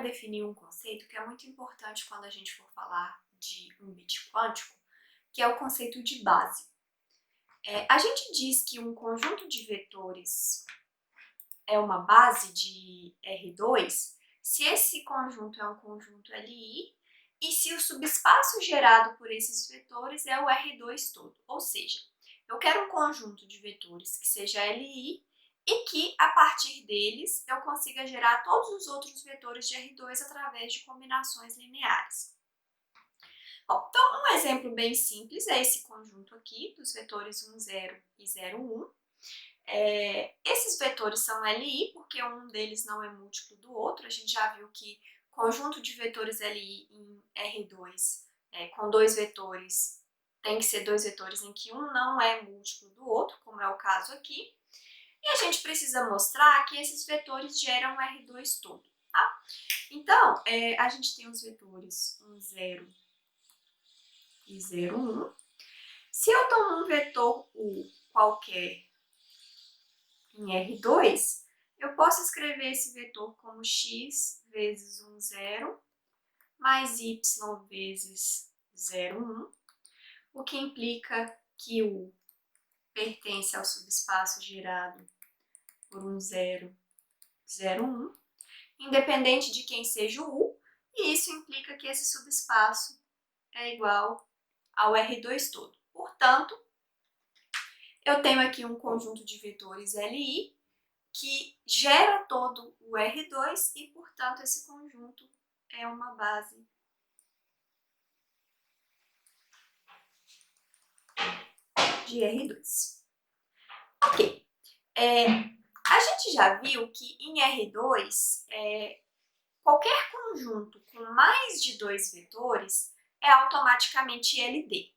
definir um conceito que é muito importante quando a gente for falar de um bit quântico, que é o conceito de base. A gente diz que um conjunto de vetores é uma base de R2 se esse conjunto é um conjunto Li e se o subespaço gerado por esses vetores é o R2 todo. Ou seja, eu quero um conjunto de vetores que seja Li e que, a partir deles, eu consiga gerar todos os outros vetores de R2 através de combinações lineares. Bom, então, um exemplo bem simples é esse conjunto aqui, dos vetores 1, 0 e 0, 1. Esses vetores são Li, porque um deles não é múltiplo do outro. A gente já viu que conjunto de vetores Li em R2 com dois vetores tem que ser dois vetores em que um não é múltiplo do outro, como é o caso aqui. E a gente precisa mostrar que esses vetores geram R2 todo, tá? Então, a gente tem os vetores 1, 0 e 0, 1. Se eu tomo um vetor U qualquer em R2, eu posso escrever esse vetor como x vezes 1, 0, mais y vezes 0, 1, o que implica que U pertence ao subespaço gerado por 1, 0, 0, 1, independente de quem seja o U, e isso implica que esse subespaço é igual ao R2 todo. Portanto, eu tenho aqui um conjunto de vetores Li que gera todo o R2 e, portanto, esse conjunto é uma base de R2. Ok. A gente já viu que em R2, qualquer conjunto com mais de dois vetores é automaticamente LD.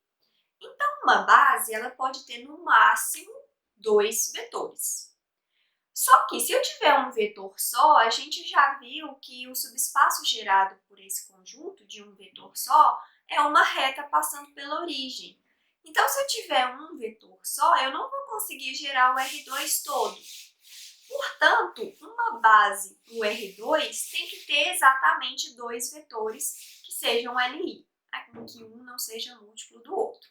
Então, uma base ela pode ter no máximo dois vetores. Só que se eu tiver um vetor só, a gente já viu que o subespaço gerado por esse conjunto de um vetor só é uma reta passando pela origem. Então, se eu tiver um vetor só, eu não vou conseguir gerar o R2 todo. Portanto, uma base no R2 tem que ter exatamente dois vetores que sejam Li, que um não seja múltiplo do outro.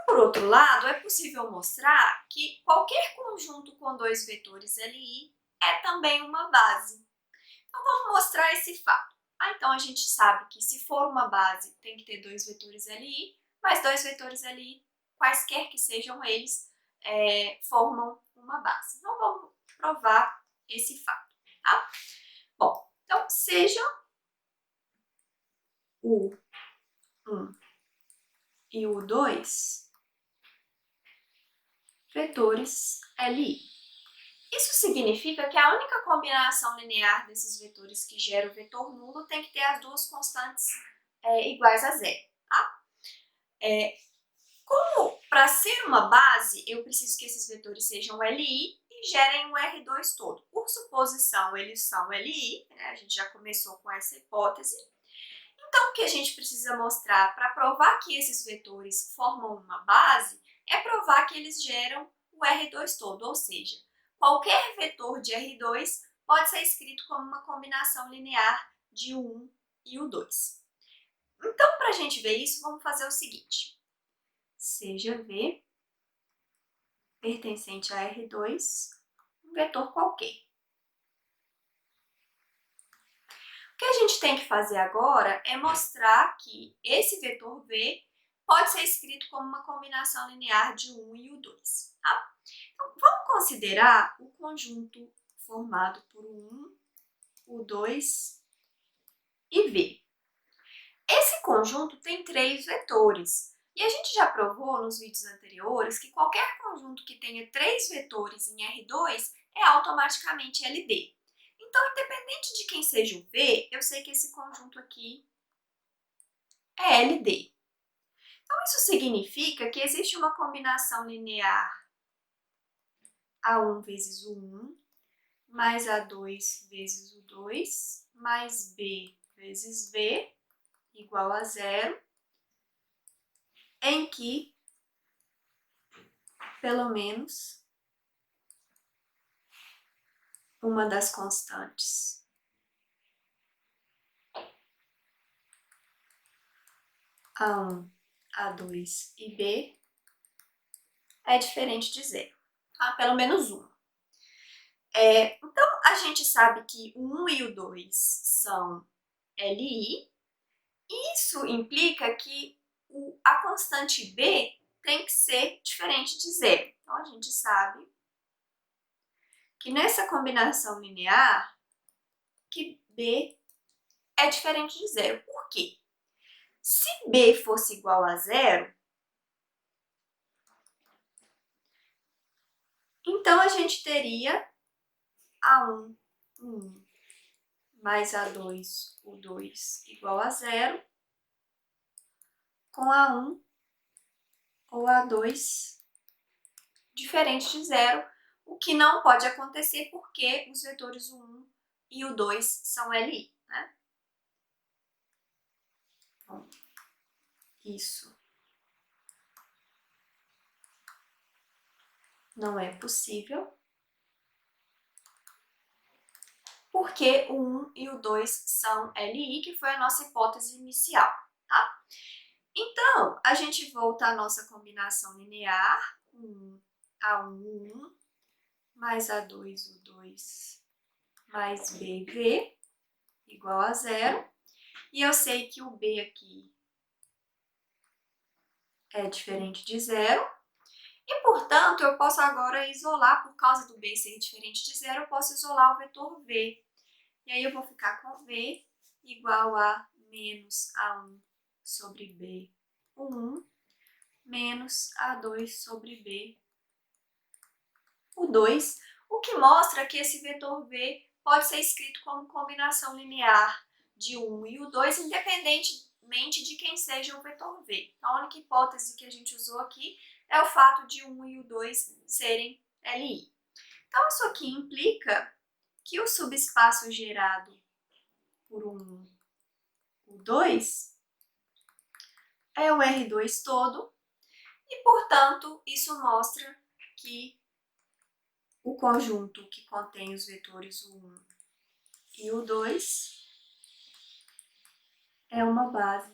Por outro lado, é possível mostrar que qualquer conjunto com dois vetores Li é também uma base. Então, vamos mostrar esse fato. Então, a gente sabe que se for uma base, tem que ter dois vetores Li, mas dois vetores Li, quaisquer que sejam eles, formam uma base. Então, vamos provar esse fato, tá? Bom, então, sejam o 1 e o 2 vetores Li. Isso significa que a única combinação linear desses vetores que gera o vetor nulo tem que ter as duas constantes iguais a zero, tá? Como para ser uma base, eu preciso que esses vetores sejam Li e gerem o R2 todo. Por suposição, eles são Li, né? A gente já começou com essa hipótese. Então, o que a gente precisa mostrar para provar que esses vetores formam uma base é provar que eles geram o R2 todo, ou seja, qualquer vetor de R2 pode ser escrito como uma combinação linear de 1 e o 2. Então, para a gente ver isso, vamos fazer o seguinte. Seja V pertencente a R2, um vetor qualquer. O que a gente tem que fazer agora é mostrar que esse vetor V pode ser escrito como uma combinação linear de 1 e o 2. Tá? Então, vamos considerar o conjunto formado por o 1, o 2 e V. Esse conjunto tem três vetores. E a gente já provou nos vídeos anteriores que qualquer conjunto que tenha três vetores em R2 é automaticamente LD. Então, independente de quem seja o V, eu sei que esse conjunto aqui é LD. Então, isso significa que existe uma combinação linear A1 vezes o 1, mais A2 vezes o 2, mais B vezes V, igual a zero, em que, pelo menos, uma das constantes A1, A2 e B é diferente de zero, tá? Pelo menos um. Então, a gente sabe que o 1 e o 2 são LI. Isso implica que a constante B tem que ser diferente de zero. Então, a gente sabe que nessa combinação linear, que B é diferente de zero. Por quê? Se B fosse igual a zero, então a gente teria A1, 1, mais A2, o 2 igual a zero, com A1 ou A2 diferente de zero, o que não pode acontecer porque os vetores o 1 e o 2 são LI, né? Então, isso não é possível, porque o 1 e o 2 são LI, que foi a nossa hipótese inicial, tá? Então, a gente volta à nossa combinação linear, 1, A1, 1, mais A2, o 2, mais B, V, igual a zero. E eu sei que o B aqui é diferente de zero. E, portanto, eu posso agora isolar, por causa do B ser diferente de zero, eu posso isolar o vetor V. E aí eu vou ficar com V igual a menos A1 sobre B, o 1, menos A2 sobre B, o 2, o que mostra que esse vetor V pode ser escrito como combinação linear de 1 e o 2, independentemente de quem seja o vetor V. A única hipótese que a gente usou aqui é o fato de 1 e o 2 serem LI. Então, isso aqui implica que o subespaço gerado por 1, o 2, é o R2 todo, e, portanto, isso mostra que o conjunto que contém os vetores o 1 e o 2 é uma base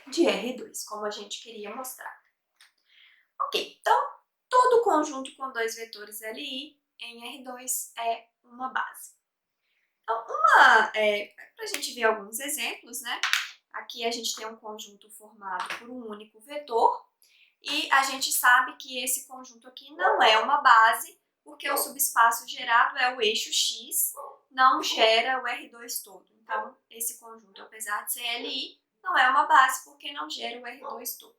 de R2, como a gente queria mostrar. Ok, então, todo conjunto com dois vetores LI em R2 é uma base. Então, para a gente ver alguns exemplos, né? Aqui a gente tem um conjunto formado por um único vetor, e a gente sabe que esse conjunto aqui não é uma base, porque o subespaço gerado é o eixo X, não gera o R2 todo. Então, esse conjunto, apesar de ser LI, não é uma base, porque não gera o R2 todo.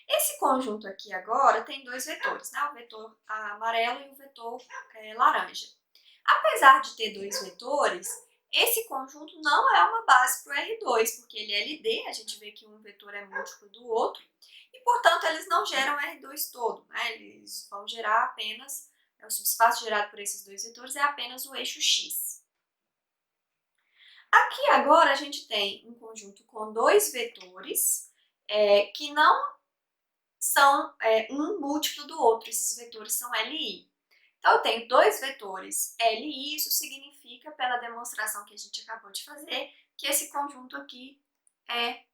Esse conjunto aqui agora tem dois vetores, né? O vetor amarelo e o vetor laranja. Apesar de ter dois vetores, esse conjunto não é uma base para o R2, porque ele é LD, a gente vê que um vetor é múltiplo do outro, e, portanto, eles não geram R2 todo, né? Eles vão gerar apenas, o subespaço gerado por esses dois vetores é apenas o eixo X. Aqui agora a gente tem um conjunto com dois vetores que não são um múltiplo do outro, esses vetores são LI. Então, eu tenho dois vetores LI, isso significa, pela demonstração que a gente acabou de fazer, que esse conjunto aqui é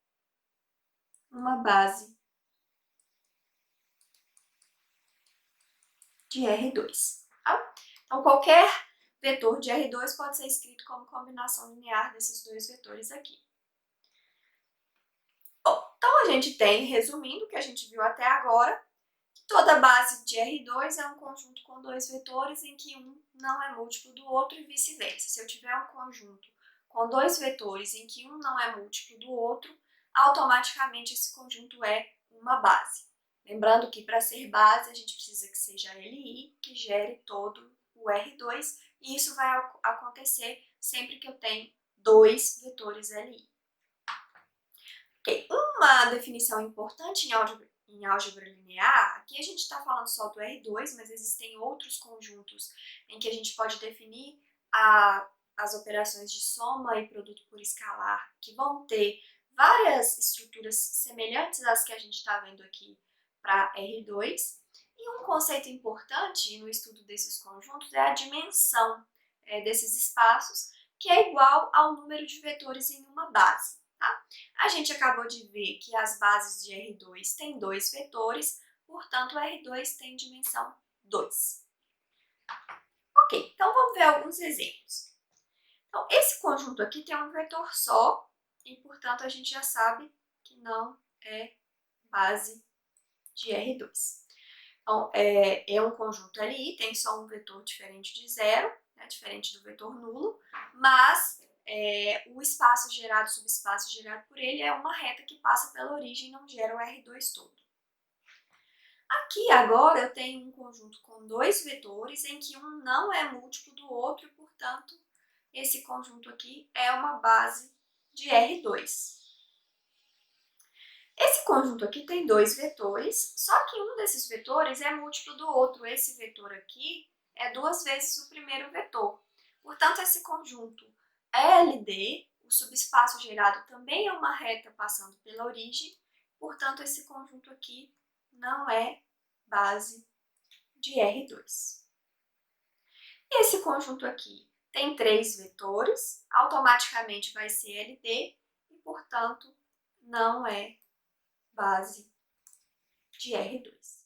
uma base de R2. Tá? Então, qualquer vetor de R2 pode ser escrito como combinação linear desses dois vetores aqui. Bom, então a gente tem, resumindo o que a gente viu até agora, que toda base de R2 é um conjunto com dois vetores em que um não é múltiplo do outro e vice-versa. Se eu tiver um conjunto com dois vetores em que um não é múltiplo do outro, automaticamente esse conjunto é uma base. Lembrando que para ser base a gente precisa que seja LI, que gere todo o R2, e isso vai acontecer sempre que eu tenho dois vetores LI. Okay. Uma definição importante em álgebra linear, aqui a gente está falando só do R2, mas existem outros conjuntos em que a gente pode definir as operações de soma e produto por escalar, que vão ter várias estruturas semelhantes às que a gente está vendo aqui para R2. E um conceito importante no estudo desses conjuntos é a dimensão desses espaços, que é igual ao número de vetores em uma base. Tá? A gente acabou de ver que as bases de R2 têm 2 vetores, portanto, R2 tem dimensão 2. Ok, então vamos ver alguns exemplos. Então, esse conjunto aqui tem um vetor só, e, portanto, a gente já sabe que não é base de R2. Então, é um conjunto LI, tem só um vetor diferente de zero, né, diferente do vetor nulo, mas o espaço gerado, o subespaço gerado por ele é uma reta que passa pela origem e não gera o R2 todo. Aqui agora eu tenho um conjunto com 2 vetores em que um não é múltiplo do outro e, portanto, esse conjunto aqui é uma base de R2. Esse conjunto aqui tem 2 vetores, só que um desses vetores é múltiplo do outro. Esse vetor aqui é 2 vezes o primeiro vetor. Portanto, esse conjunto LD, o subespaço gerado também é uma reta passando pela origem, portanto, esse conjunto aqui não é base de R2. Esse conjunto aqui tem 3 vetores, automaticamente vai ser LD e, portanto, não é base de R2.